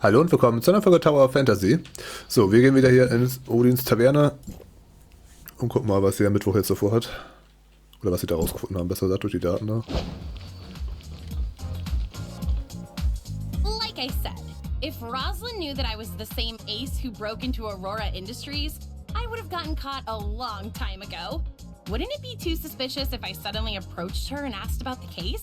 Hallo und willkommen zu einer Folge Tower of Fantasy. So, wir gehen wieder hier in Odins Taverne und gucken mal, was sie am Mittwoch jetzt so vorhat. Oder was sie da rausgefunden haben, besser gesagt, durch die Daten da. Like I said, if Rosalind knew that I was the same ace who broke into Aurora Industries, I would have gotten caught a long time ago. Wouldn't it be too suspicious if I suddenly approached her and asked about the case?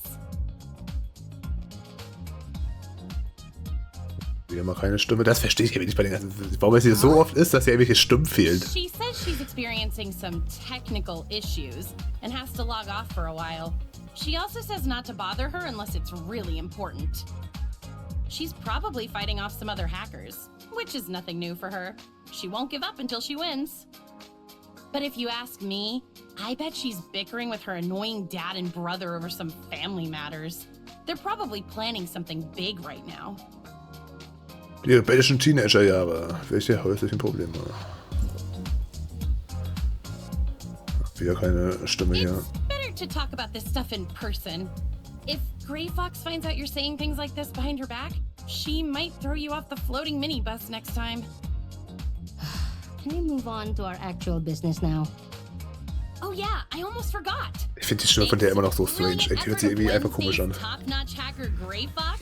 Wieder mal keine Stimme. Das verstehe ich irgendwie nicht bei den ganzen. Warum es hier so oft ist, dass hier irgendwelche Stimmen fehlt. She says she's experiencing some technical issues and has to log off for a while. She also says not to bother her unless it's really important. She's probably fighting off some other hackers, which is nothing new for her. She won't give up until she wins. But if you ask me, I bet she's bickering with her annoying dad and brother over some family matters. They're probably planning something big right now. Die rebellischen Teenagerjahre. Welche häuslichen Probleme? Wieder keine Stimme hier. It's better to talk about this stuff in person. If Grey Fox finds out you're saying things like this behind her back, she might throw you off the floating minibus next time. Can we move on to our actual business now? Oh yeah, I almost forgot. Ich finde die Stimme von der immer noch so strange. Die hört sich irgendwie einfach komisch an. Top-notch hacker Grey Fox?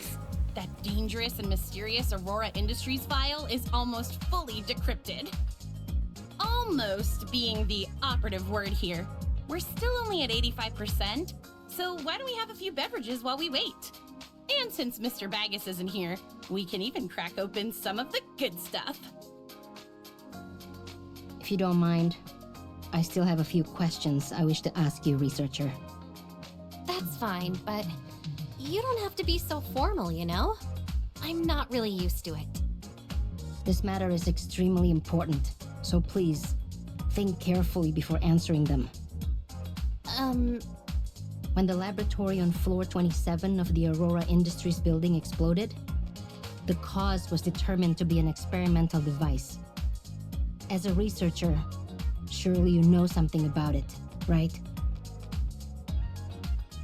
That dangerous and mysterious Aurora Industries file is almost fully decrypted. Almost being the operative word here. We're still only at 85%, so why don't we have a few beverages while we wait? And since Mr. Baggus isn't here, we can even crack open some of the good stuff. If you don't mind, I still have a few questions I wish to ask you, researcher. That's fine, but you don't have to be so formal, you know? I'm not really used to it. This matter is extremely important, so please, think carefully before answering them. When the laboratory on floor 27 of the Aurora Industries building exploded, the cause was determined to be an experimental device. As a researcher, surely you know something about it, right?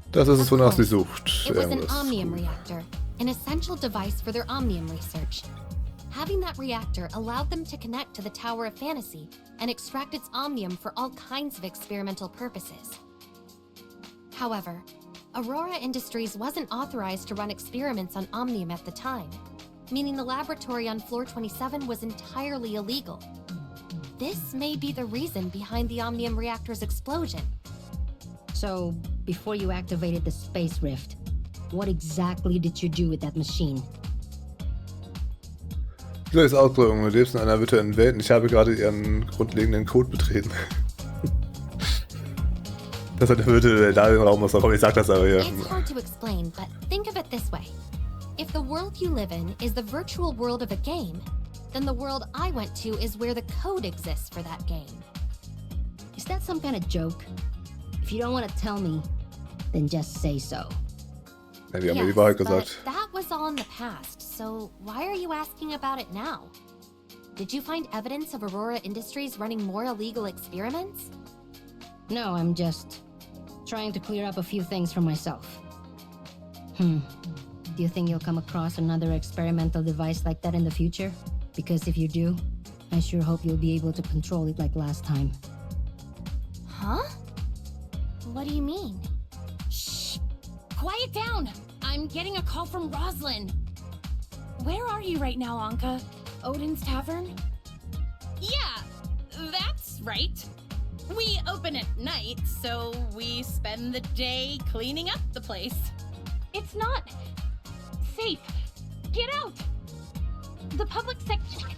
Das ist es, wonach sie sucht. It was an omnium reactor, an essential device for their omnium research. Having that reactor allowed them to connect to the Tower of Fantasy and extract its omnium for all kinds of experimental purposes. However, Aurora Industries wasn't authorized to run experiments on omnium at the time, meaning the laboratory on floor 27 was entirely illegal. This may be the reason behind the omnium reactor's explosion. So, before you activated the space rift, what exactly did you do with that machine? Gleiches Ausdrückung. Du lebst in einer virtuellen Welt und ich habe gerade ihren grundlegenden Code betreten. Das hat der virtuelle Raum aus. Komm, ich sag das aber hier. It's hard to explain, but think of it this way. If the world you live in is the virtual world of a game, then the world I went to is where the code exists for that game. Is that some kind of joke? If you don't want to tell me, then just say so. Ja, die haben mir die Wahrheit but gesagt. that was all in the past, so why are you asking about it now? Did you find evidence of Aurora Industries running more illegal experiments? No, I'm just trying to clear up a few things for myself. Do you think you'll come across another experimental device like that in the future? Because if you do, I sure hope you'll be able to control it like last time. Huh? What do you mean? Shh! Quiet down! I'm getting a call from Rosalind. Where are you right now, Anka? Odin's Tavern? Yeah, that's right. We open at night, so we spend the day cleaning up the place. It's not safe. Get out! The public section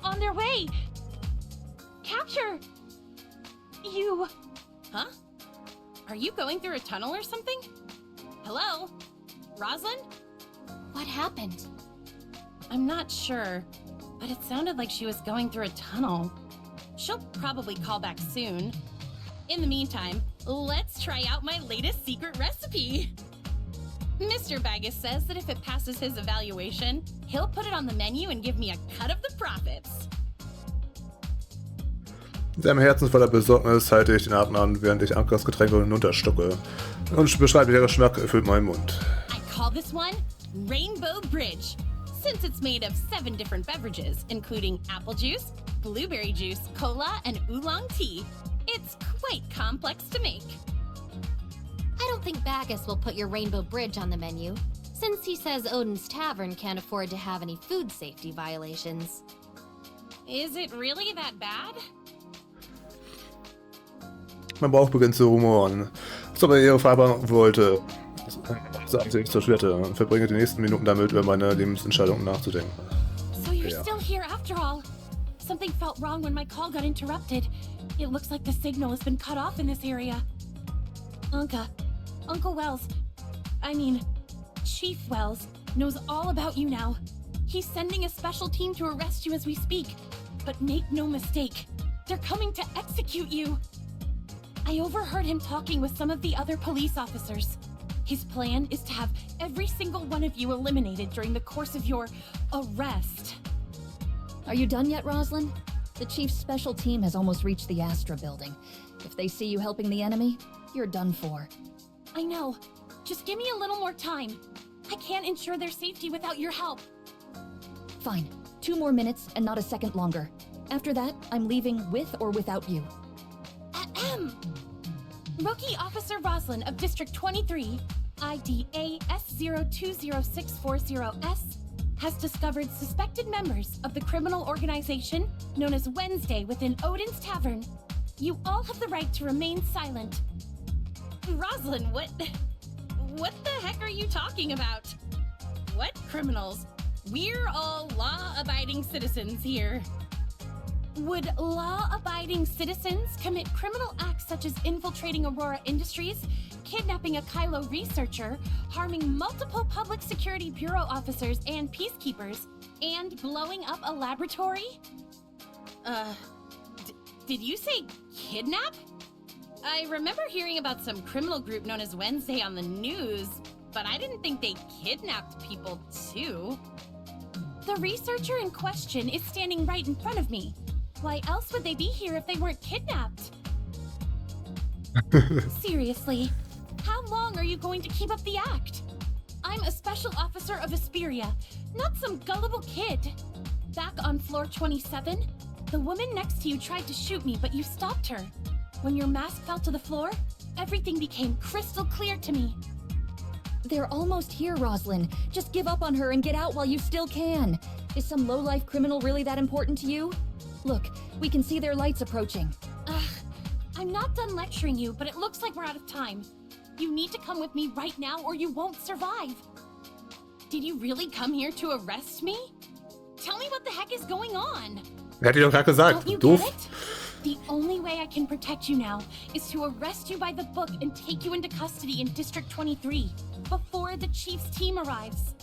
on their way. Capture you. Huh? Are you going through a tunnel or something? Hello? Rosalind? What happened? I'm not sure, but it sounded like she was going through a tunnel. She'll probably call back soon. In the meantime, let's try out my latest secret recipe. Mr. Baggus says that if it passes his evaluation, he'll put it on the menu and give me a cut of the profits. In seinem Herzen voller Besorgnis halte ich den Atem an, während ich Ankas Getränk hinunterstucke. Und beschreiblicher Geschmack erfüllt meinen Mund. I call this one Rainbow Bridge. since it's made of 7 different beverages, including apple juice, blueberry juice, cola, and oolong tea. It's quite complex to make. I don't think Bacchus will put your Rainbow Bridge on the menu, since he says Odin's Tavern can't afford to have any food safety violations. Is it really that bad? Mein Bauch beginnt zu rumoren. Als ob er ihre Farbe wollte. Ich zur Schwerte und verbringe die nächsten Minuten damit, über meine Lebensentscheidungen nachzudenken. So you're still here after all. Something felt wrong when my call got interrupted. It looks like the signal has been cut off in this area. Uncle Wells, Chief Wells, knows all about you now. He's sending a special team to arrest you as we speak. But make no mistake, they're coming to execute you. I overheard him talking with some of the other police officers. His plan is to have every single one of you eliminated during the course of your arrest. Are you done yet, Rosalind? The Chief's special team has almost reached the Astra building. If they see you helping the enemy, you're done for. I know. Just give me a little more time. I can't ensure their safety without your help. Fine. 2 more minutes and not a second longer. After that, I'm leaving with or without you. Ahem. Rookie Officer Rosalind of District 23, ID AS020640S, has discovered suspected members of the criminal organization known as Wednesday within Odin's Tavern. You all have the right to remain silent. Rosalind, what the heck are you talking about? What criminals? We're all law-abiding citizens here. Would law-abiding citizens commit criminal acts such as infiltrating Aurora Industries, kidnapping a Kylo researcher, harming multiple Public Security Bureau officers and peacekeepers, and blowing up a laboratory? Did you say kidnap? I remember hearing about some criminal group known as Wednesday on the news, but I didn't think they kidnapped people too. The researcher in question is standing right in front of me. Why else would they be here if they weren't kidnapped? Seriously, how long are you going to keep up the act? I'm a special officer of Asperia, not some gullible kid. Back on floor 27, the woman next to you tried to shoot me, but you stopped her. When your mask fell to the floor, everything became crystal clear to me. They're almost here, Rosalind. Just give up on her and get out while you still can. Is some low-life criminal really that important to you? Look, we can see their lights approaching. I'm not done lecturing you, but it looks like we're out of time. You need to come with me right now or you won't survive. Did you really come here to arrest me? Tell me what the heck is going on. Hätte ich doch gerade gesagt. Don't you Doof. get it? The only way I can protect you now is to arrest you by the book and take you into custody in District 23 before the Chief's team arrives.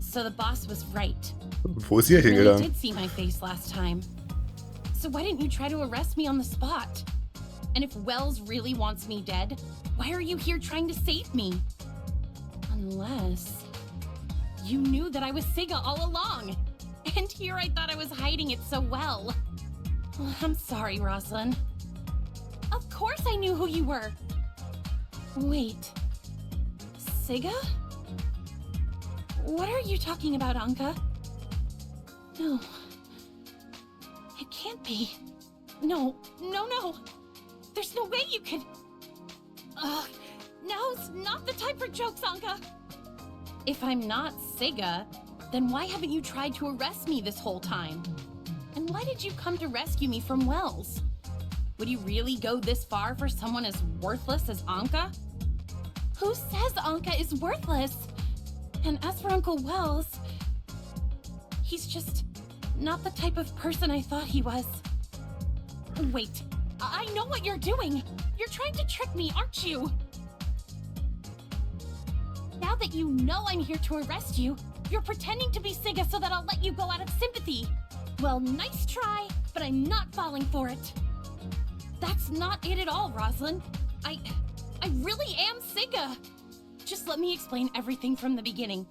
So the boss was right. Wo ist ihr You really hingegangen? did see my face last time. So why didn't you try to arrest me on the spot? And if Wells really wants me dead, why are you here trying to save me? Unless you knew that I was Siga all along. And here I thought I was hiding it so well. I'm sorry, Rosalind. Of course I knew who you were. Wait. Siga? What are you talking about, Anka? No. It can't be. No. There's no way you could... Now's not the time for jokes, Anka. If I'm not Siga, then why haven't you tried to arrest me this whole time? And why did you come to rescue me from Wells? Would you really go this far for someone as worthless as Anka? Who says Anka is worthless? And as for Uncle Wells, he's just not the type of person I thought he was. Wait, I know what you're doing. You're trying to trick me, aren't you? Now that you know I'm here to arrest you, you're pretending to be Siga so that I'll let you go out of sympathy. Well, nice try, but I'm not falling for it. That's not it at all, Rosalind. I really am Siga. Just let me explain everything from the beginning.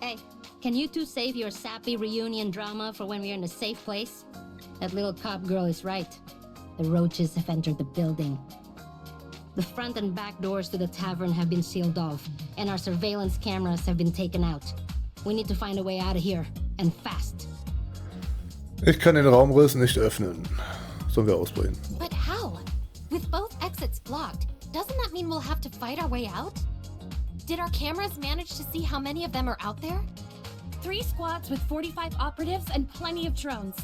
Hey, can you two save your sappy reunion drama for when we're in a safe place? That little cop girl is right. The roaches have entered the building. The front and back doors to the tavern have been sealed off, and our surveillance cameras have been taken out. We need to find a way out of here. And fast. Ich kann den Raumriss nicht öffnen. Sollen wir ausbrechen? But how? With both exits blocked, doesn't that mean we'll have to fight our way out? Did our cameras manage to see how many of them are out there? 3 squads with 45 operatives and plenty of drones.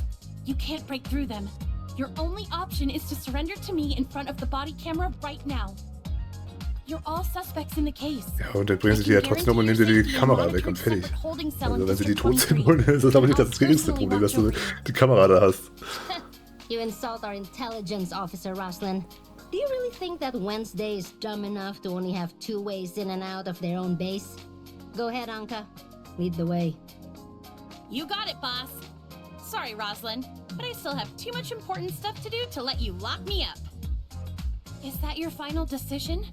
You can't break through them. Your only option is to surrender to me in front of the body camera right now. You're all suspects in the case. Ja, und dann bringen sie die ja trotzdem um und nehmen sie die Kamera weg und fertig. Also wenn sie die tot sind wollen, ist das aber nicht das geringste Problem, dass du die Kamera da hast. You insult our intelligence officer, Roslyn. Do you really think that Wednesday is dumb enough to only have 2 ways in and out of their own base? Go ahead, Anka. Lead the way. You got it, boss. Sorry, Roslyn, but I still have too much important stuff to do to let you lock me up. Is that your final decision?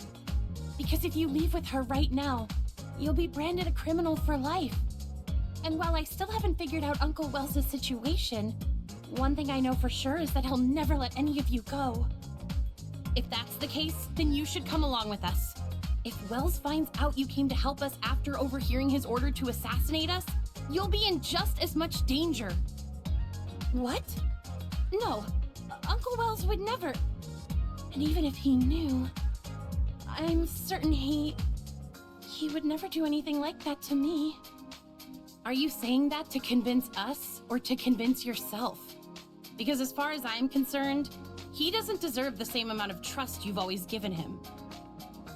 Because if you leave with her right now, you'll be branded a criminal for life. And while I still haven't figured out Uncle Wells' situation, one thing I know for sure is that he'll never let any of you go. If that's the case, then you should come along with us. If Wells finds out you came to help us after overhearing his order to assassinate us, you'll be in just as much danger. What? No, Uncle Wells would never. And even if he knew, I'm certain he would never do anything like that to me. Are you saying that to convince us or to convince yourself? Because as far as I'm concerned, he doesn't deserve the same amount of trust you've always given him.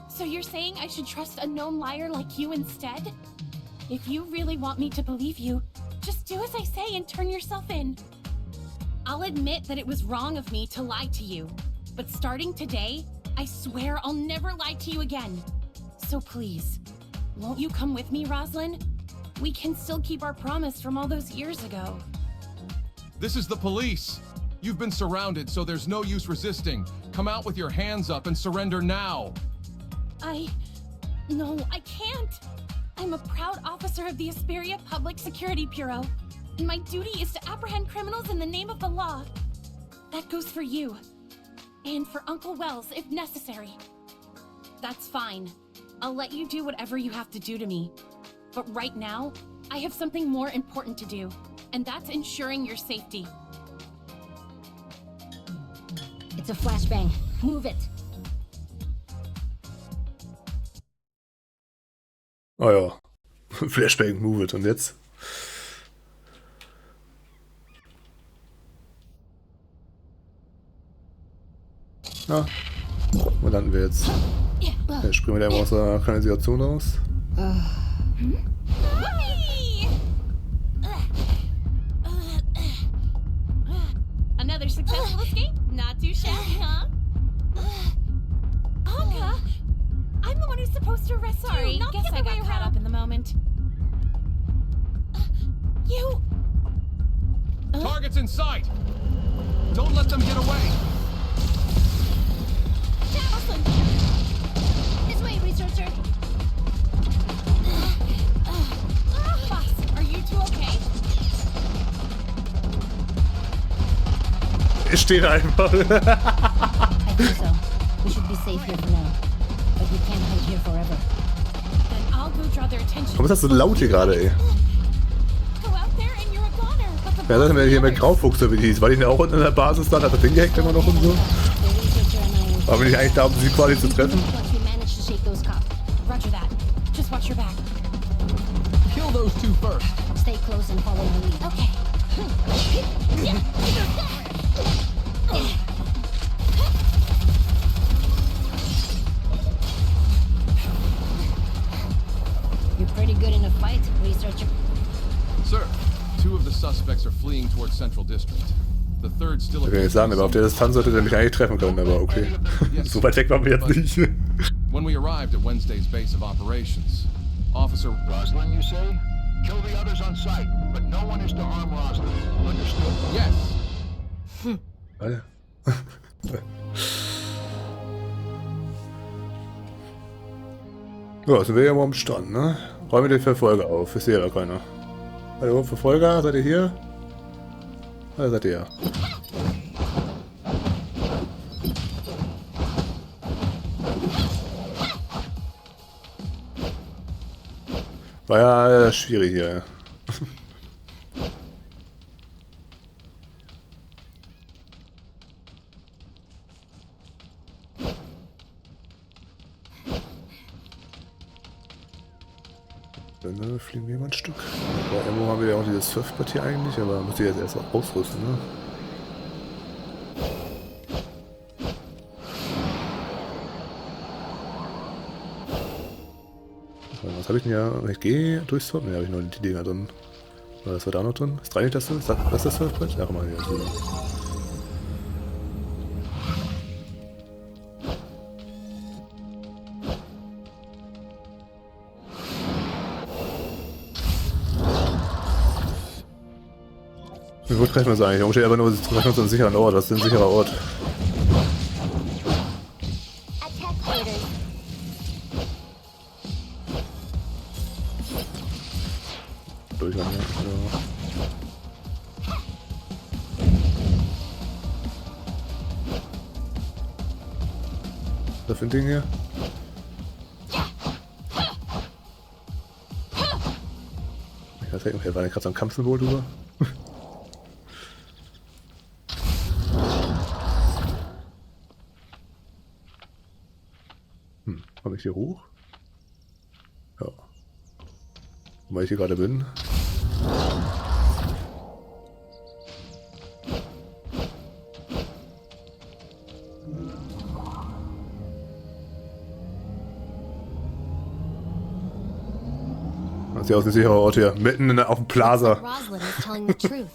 So you're saying I should trust a known liar like you instead? If you really want me to believe you, just do as I say and turn yourself in. I'll admit that it was wrong of me to lie to you, but starting today, I swear I'll never lie to you again. So please, won't you come with me, Roslyn? We can still keep our promise from all those years ago. This is the police. You've been surrounded, so there's no use resisting. Come out with your hands up and surrender now. No, I can't. I'm a proud officer of the Asperia Public Security Bureau, and my duty is to apprehend criminals in the name of the law. That goes for you. And for Uncle Wells, if necessary. That's fine. I'll let you do whatever you have to do to me. But right now, I have something more important to do, and that's ensuring your safety. It's a flashbang. Move it. Oh ja. Flashbang, move it. Und jetzt? Na, wo landen wir jetzt? Ja, springen wir da aus der Kanalisation raus. Another successful escape? Not too shabby, huh? Anka, I'm the one who's supposed to arrest you. Not guess I got caught up in the moment. You... Target's in sight. Don't let them get away. Jocelyn! This way, researcher. Boss, are you two okay? Es steht einfach. I think so. We should be safe here for now. But we can't hide here forever. Then I'll go draw their attention. Warum ist das so laut hier gerade, ey? Go out there and you're a goner. But the Ja, das ist mir hier mit Graufuchs, so wie die hieß. War ich denn auch unten in der Basis dann? Hat das Ding gehackt immer noch und so? The researcher and I... War bin ich eigentlich da, um sie quasi zu treffen? Once we manage to shake those cops. Roger that. Just watch your back. Kill those two first. Stay close and follow my lead. Okay. You're pretty good in a fight, researcher. Sir, 2 of the suspects are fleeing towards Central District. The third still... Ich will nicht sagen, aber auf der Distanz sollte der mich eigentlich treffen können, aber okay. So weit weg waren wir jetzt nicht. When we arrived at Wednesday's base of operations, Officer... Roslyn, you say? Kill the others on sight, but no one is to harm Roslyn. Understood? Yes. Warte. Ja, sind wir ja mal am Stand, ne? Räumen wir den Verfolger auf. Ich sehe ja keiner. Hallo, Verfolger, seid ihr hier? Oder seid ihr ja? War ja schwierig hier. Ja. Dann fliegen wir mal ein Stück. Ja, irgendwo haben wir ja auch dieses Surfbrett hier eigentlich, aber muss ich jetzt erst auch ausrüsten, ne? Was habe ich denn ja? Ich gehe durchs Surf. Ne, habe ich noch die Dinger drin. Was war da noch drin? Ist 3 nicht das? Was ist das Surfbrett? Ja, guck mal hier. So. Ich wollte gerade mal sagen, ich stehe aber nur so einen sicheren Ort. Was ist denn ein sicherer Ort? Durchgang, ja. Was für ein Ding hier? Ich weiß nicht, war da gerade so ein Kampfsymbol drüber? Komme ich hier hoch? Ja. Weil ich hier gerade bin. Das ist ja auch ein sicherer Ort hier. Mitten auf dem Plaza. Roslyn is telling the truth.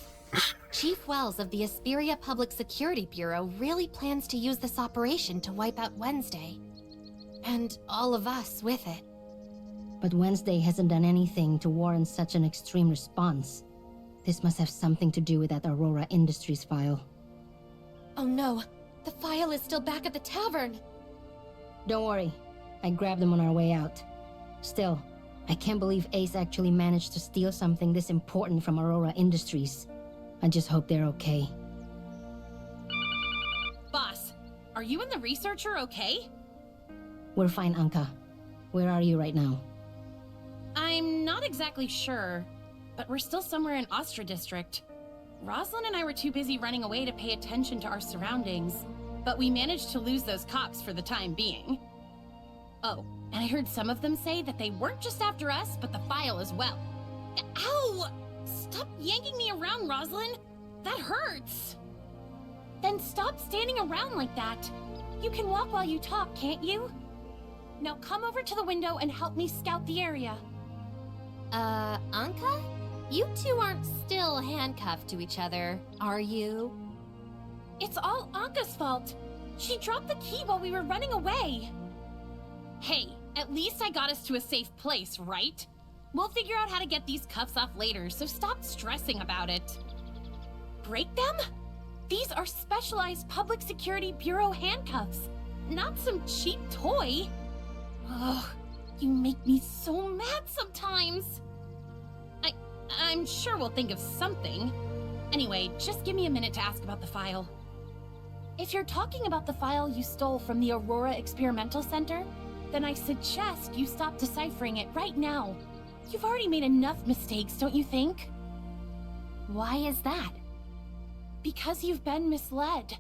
Chief Wells of the Asperia Public Security Bureau really plans to use this operation to wipe out Wednesday. And all of us with it. But Wednesday hasn't done anything to warrant such an extreme response. This must have something to do with that Aurora Industries file. Oh no, the file is still back at the tavern. Don't worry, I grabbed them on our way out. Still, I can't believe Ace actually managed to steal something this important from Aurora Industries. I just hope they're okay. Boss, are you and the researcher okay? We're fine, Anka. Where are you right now? I'm not exactly sure, but we're still somewhere in Ostra District. Roslyn and I were too busy running away to pay attention to our surroundings, but we managed to lose those cops for the time being. Oh, and I heard some of them say that they weren't just after us, but the file as well. Ow! Stop yanking me around, Roslyn! That hurts! Then stop standing around like that. You can walk while you talk, can't you? Now come over to the window and help me scout the area. Anka? You two aren't still handcuffed to each other, are you? It's all Anka's fault. She dropped the key while we were running away. Hey, at least I got us to a safe place, right? We'll figure out how to get these cuffs off later, so stop stressing about it. Break them? These are specialized Public Security Bureau handcuffs, not some cheap toy. Ugh, you make me so mad sometimes. I'm sure we'll think of something. Anyway, just give me a minute to ask about the file. If you're talking about the file you stole from the Aurora Experimental Center, then I suggest you stop deciphering it right now. You've already made enough mistakes, don't you think? Why is that? Because you've been misled.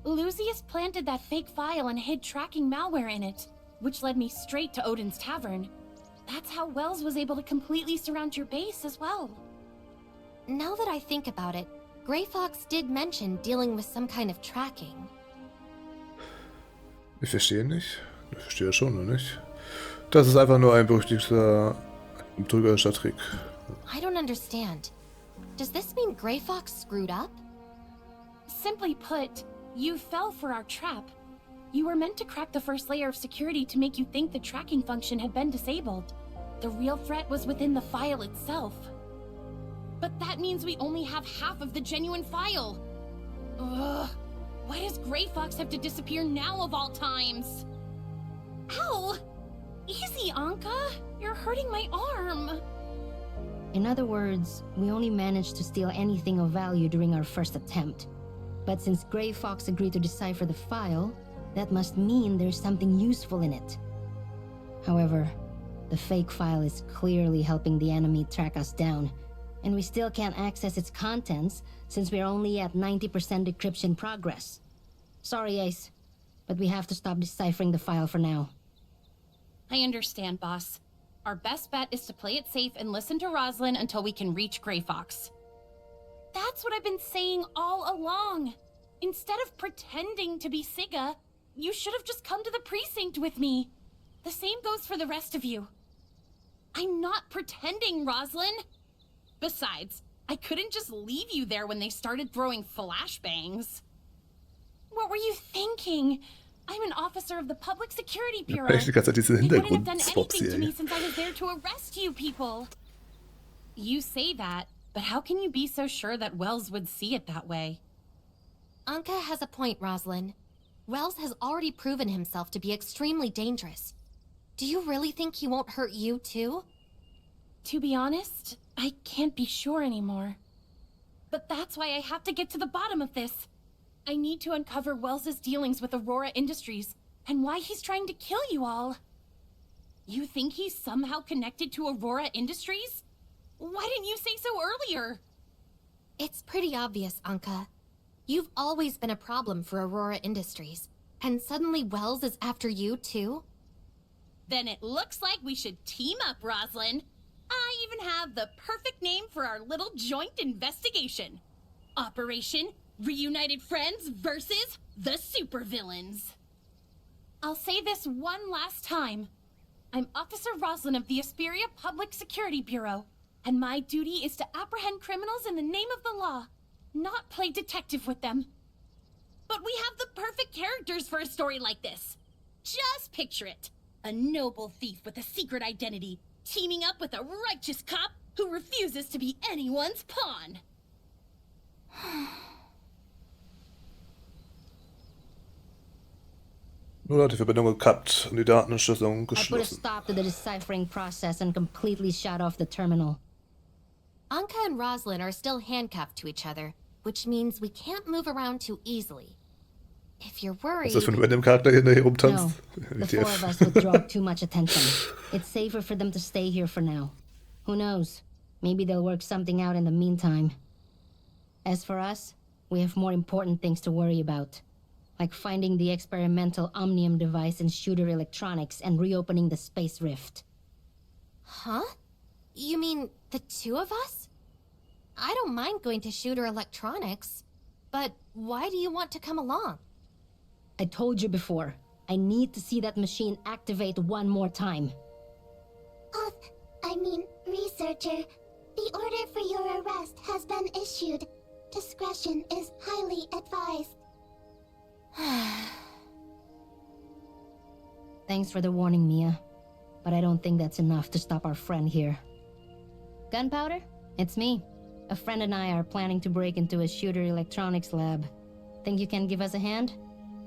Lucius planted that fake file and hid tracking malware in it, which led me straight to Odin's Tavern. That's how Wells was able to completely surround your base as well. Now that I think about it, Grey Fox did mention dealing with some kind of tracking. Ich verstehe nicht. Ich verstehe schon noch nicht. Das ist einfach nur ein berüchtigter betrügerischer Trick. I don't understand. Does this mean Grey Fox screwed up? Simply put, you fell for our trap. You were meant to crack the first layer of security to make you think the tracking function had been disabled. The real threat was within the file itself. But that means we only have half of the genuine file. Ugh. Why does Grey Fox have to disappear now of all times? Ow! Easy, Anka. You're hurting my arm. In other words, we only managed to steal anything of value during our first attempt. But since Grey Fox agreed to decipher the file, that must mean there's something useful in it. However, The fake file is clearly helping the enemy track us down, and we still can't access its contents since we're only at 90% decryption progress. Sorry, Ace, but we have to stop deciphering the file for now. I understand, boss. Our best bet is to play it safe and listen to Rosalind until we can reach Grey Fox. That's what I've been saying all along. Instead of pretending to be Sigga, you should have just come to the precinct with me. The same goes for the rest of you. I'm not pretending, Rosalind. Besides, I couldn't just leave you there when they started throwing flashbangs. What were you thinking? I'm an officer of the Public Security Bureau. Echt die ganze Zeit diese You wouldn't have done Hintergrundspots anything to me hier. since I was there to arrest you people. You say that, but how can you be so sure that Wells would see it that way? Anka has a point, Rosalind. Wells has already proven himself to be extremely dangerous. Do you really think he won't hurt you, too? To be honest, I can't be sure anymore. But that's why I have to get to the bottom of this. I need to uncover Wells's dealings with Aurora Industries and why he's trying to kill you all. You think he's somehow connected to Aurora Industries? Why didn't you say so earlier? It's pretty obvious, Anka. You've always been a problem for Aurora Industries, and suddenly Wells is after you, too? Then it looks like we should team up, Rosalind. I even have the perfect name for our little joint investigation. Operation Reunited Friends versus the Supervillains. I'll say this one last time. I'm Officer Rosalind of the Asperia Public Security Bureau, and my duty is to apprehend criminals in the name of the law, not play detective with them. But we have the perfect characters for a story like this. Just picture it. A noble thief with a secret identity, teaming up with a righteous cop who refuses to be anyone's pawn. Nun hat die Verbindung gekappt und die Datenentschlüsselung I put a geschlossen. stop to the deciphering process and completely shut off the terminal. Anka and Rosalind are still handcuffed to each other, which means we can't move around too easily. If you're worried... Was ist das für ein random Charakter hier, der hier rumtanzt? No, the four of us would draw too much attention. It's safer for them to stay here for now. Who knows? Maybe they'll work something out in the meantime. As for us, we have more important things to worry about. Like finding the experimental Omnium device in Shooter Electronics and reopening the space rift. Huh? You mean the two of us? I don't mind going to Shooter Electronics, but why do you want to come along? I told you before, I need to see that machine activate one more time. Researcher, the order for your arrest has been issued. Discretion is highly advised. Thanks for the warning, Mia. But I don't think that's enough to stop our friend here. Gunpowder? It's me. A friend and I are planning to break into a Shooter Electronics lab. Think you can give us a hand?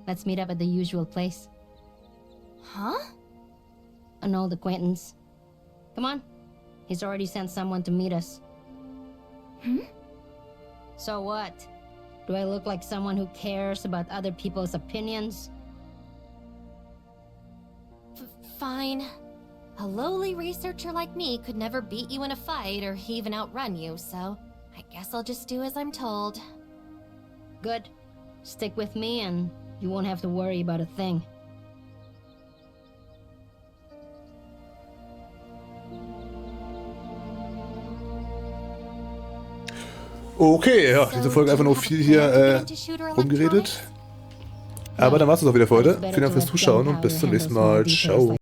Let's meet up at the usual place. Huh? An old acquaintance. Come on. He's already sent someone to meet us. So what? Do I look like someone who cares about other people's opinions? Fine. A lowly researcher like me could never beat you in a fight or even outrun you, so I guess I'll just do as I'm told. Good. Stick with me and you won't have to worry about a thing. Okay, ja, diese Folge einfach nur viel hier rumgeredet. Aber dann war es auch wieder für heute. Vielen Dank fürs Zuschauen und bis zum nächsten Mal. Ciao.